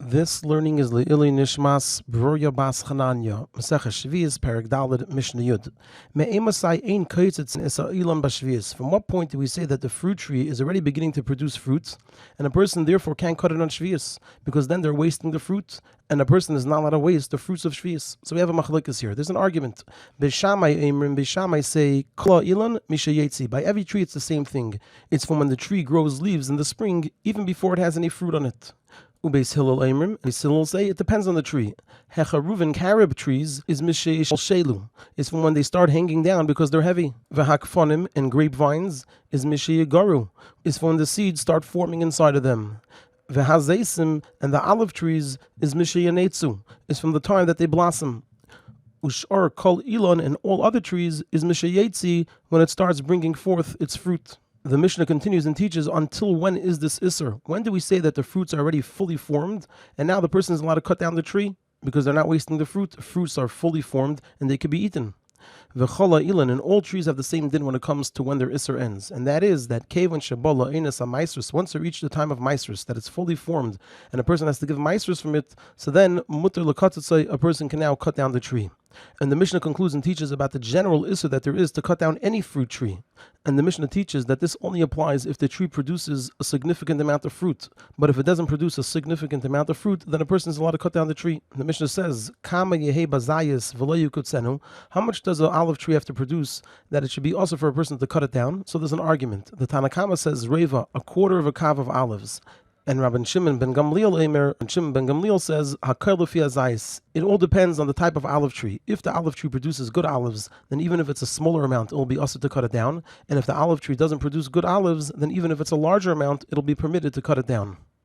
This learning is Le'ili Nishmas Broya Bas Chananya, Maseches Sheviis, Perek Daled, Mishna Yud. Me'emasai ein kaitzitz esa ilam b'Sheviis. From what point do we say that the fruit tree is already beginning to produce fruits, and a person therefore can't cut it on Sheviis, because then they're wasting the fruit, and a person is not allowed to waste the fruits of Sheviis. So we have a machlokes here. There's an argument. Beishamai say, Kla ilan mishayetzi. By every tree it's the same thing. It's from when the tree grows leaves in the spring, even before it has any fruit on it. Ubeis Hillel Amrim, Beis Hillel say it depends on the tree. Hecharuven Carib trees is Mishayel Shelu. It's from when they start hanging down because they're heavy. V'hakfonim and grapevines is Mishayel Garu. It's from when the seeds start forming inside of them. V'hazeisim and the olive trees is Mishayel Netzu. It's from the time that they blossom. Ushar Kol Ilon and all other trees is Mishayetzi when it starts bringing forth its fruit. The Mishnah continues and teaches, until when is this Isser? When do we say that the fruits are already fully formed, and now the person is allowed to cut down the tree? Because they're not wasting the fruit. Fruits are fully formed, and they can be eaten. V'chola ilan, and all trees have the same din when it comes to when their Isser ends. And that is that Kevan Shebola Einas HaMaisrus, once they reach the time of Maisrus, that it's fully formed, and a person has to give Maisrus from it, so then, Mutter L'Katzatzai, a person can now cut down the tree. And the Mishnah concludes and teaches about the general issur that there is to cut down any fruit tree. And the Mishnah teaches that this only applies if the tree produces a significant amount of fruit. But if it doesn't produce a significant amount of fruit, then a person is allowed to cut down the tree. And the Mishnah says, Kama yehe bazayis v'lo yukutzenu. How much does an olive tree have to produce that it should be also for a person to cut it down? So there's an argument. The Tanakama says, Reva, a quarter of a kav of olives. And Rabbi Shimon ben Gamliel Eimer, and Shimon ben Gamliel says, Hakar Lufi Azais. It all depends on the type of olive tree. If the olive tree produces good olives, then even if it's a smaller amount, it will be also to cut it down. And if the olive tree doesn't produce good olives, then even if it's a larger amount, it'll be permitted to cut it down.